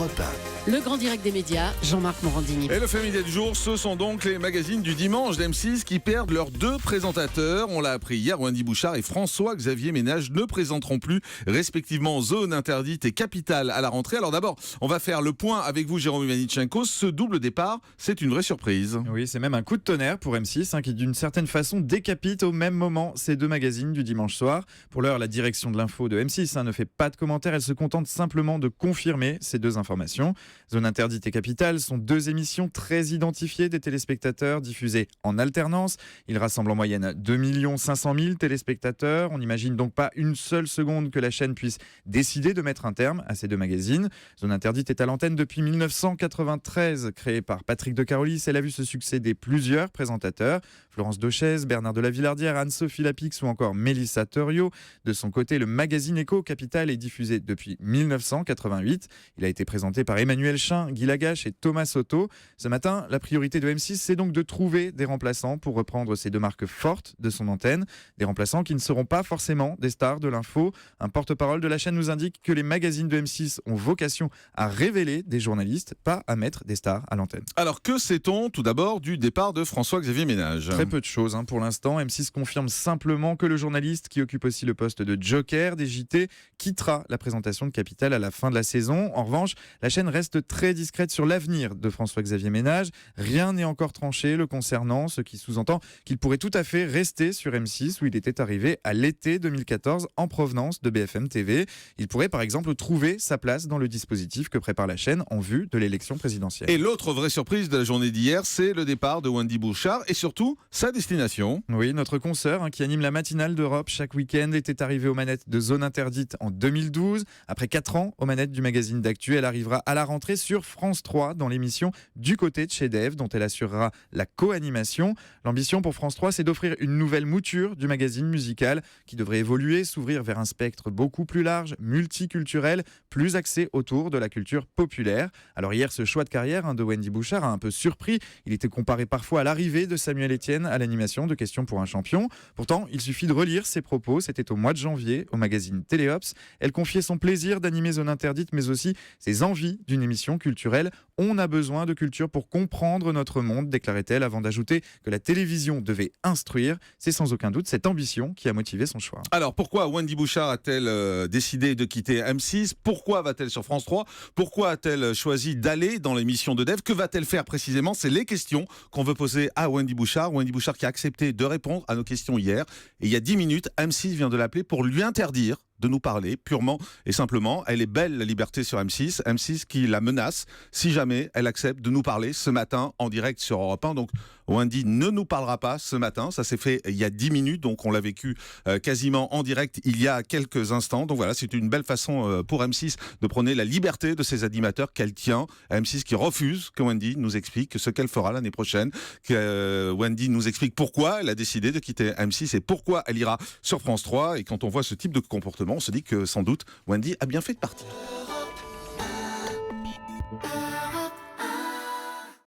Europe 1. Le grand direct des médias, Jean-Marc Morandini. Et le fait média du jour, ce sont donc les magazines du dimanche d'M6 qui perdent leurs deux présentateurs. On l'a appris hier, Wendy Bouchard et François-Xavier Ménage ne présenteront plus respectivement Zone Interdite et Capitale à la rentrée. Alors d'abord, on va faire le point avec vous, Jérôme Ivanichenko. Ce double départ, c'est une vraie surprise. Oui, c'est même un coup de tonnerre pour M6 qui d'une certaine façon décapite au même moment ces deux magazines du dimanche soir. Pour l'heure, la direction de l'info de M6 ne fait pas de commentaires, elle se contente simplement de confirmer ces deux informations. Zone Interdite et Capitale sont deux émissions très identifiées des téléspectateurs diffusées en alternance. Ils rassemblent en moyenne 2 500 000 téléspectateurs. On n'imagine donc pas une seule seconde que la chaîne puisse décider de mettre un terme à ces deux magazines. Zone Interdite est à l'antenne depuis 1993, créée par Patrick de Carolis. Elle a vu se succéder plusieurs présentateurs. Florence Dauchez, Bernard de la Villardière, Anne-Sophie Lapix ou encore Mélissa Theriot. De son côté, le magazine Écho Capitale est diffusé depuis 1988. Il a été présenté par Emmanuel Chin, Guy Lagache et Thomas Soto. Ce matin, la priorité de M6, c'est donc de trouver des remplaçants pour reprendre ces deux marques fortes de son antenne. Des remplaçants qui ne seront pas forcément des stars de l'info. Un porte-parole de la chaîne nous indique que les magazines de M6 ont vocation à révéler des journalistes, pas à mettre des stars à l'antenne. Alors que sait-on tout d'abord du départ de François-Xavier Ménage ? Très peu de choses pour l'instant. M6 confirme simplement que le journaliste qui occupe aussi le poste de joker des JT quittera la présentation de Capitale à la fin de la saison. En revanche, la chaîne reste très discrète sur l'avenir de François-Xavier Ménage. Rien n'est encore tranché le concernant, ce qui sous-entend qu'il pourrait tout à fait rester sur M6 où il était arrivé à l'été 2014 en provenance de BFM TV. Il pourrait par exemple trouver sa place dans le dispositif que prépare la chaîne en vue de l'élection présidentielle. Et l'autre vraie surprise de la journée d'hier, c'est le départ de Wendy Bouchard et surtout sa destination. Oui, notre consoeur qui anime la matinale d'Europe chaque week-end était arrivée aux manettes de Zone Interdite en 2012. Après 4 ans aux manettes du magazine d'actu, elle arrivera à la rentrée sur France 3 dans l'émission Du côté de chez Dave dont elle assurera la co-animation. L'ambition pour France 3, c'est d'offrir une nouvelle mouture du magazine musical qui devrait évoluer, s'ouvrir vers un spectre beaucoup plus large, multiculturel, plus axé autour de la culture populaire. Alors hier, ce choix de carrière de Wendy Bouchard a un peu surpris. Il était comparé parfois à l'arrivée de Samuel Etienne à l'animation de Questions pour un champion. Pourtant, il suffit de relire ses propos. C'était au mois de janvier au magazine Téléops. Elle confiait son plaisir d'animer Zone Interdite, mais aussi ses envies d'une émission culturelle. On a besoin de culture pour comprendre notre monde, déclarait-elle avant d'ajouter que la télévision devait instruire. C'est sans aucun doute cette ambition qui a motivé son choix. Alors pourquoi Wendy Bouchard a-t-elle décidé de quitter M6 ? Pourquoi va-t-elle sur France 3 ? Pourquoi a-t-elle choisi d'aller dans l'émission de Dave ? Que va-t-elle faire précisément ? C'est les questions qu'on veut poser à Wendy Bouchard. Wendy Bouchard qui a accepté de répondre à nos questions hier. Et il y a 10 minutes, M6 vient de l'appeler pour lui interdire de nous parler purement et simplement. Elle est belle, la liberté sur M6. M6 qui la menace si jamais elle accepte de nous parler ce matin en direct sur Europe 1. Donc Wendy ne nous parlera pas ce matin. Ça s'est fait il y a 10 minutes. Donc on l'a vécu quasiment en direct il y a quelques instants. Donc voilà, c'est une belle façon pour M6 de prôner la liberté de ses animateurs qu'elle tient. M6 qui refuse que Wendy nous explique ce qu'elle fera l'année prochaine. Que Wendy nous explique pourquoi elle a décidé de quitter M6 et pourquoi elle ira sur France 3. Et quand on voit ce type de comportement, on se dit que sans doute Wendy a bien fait de partir.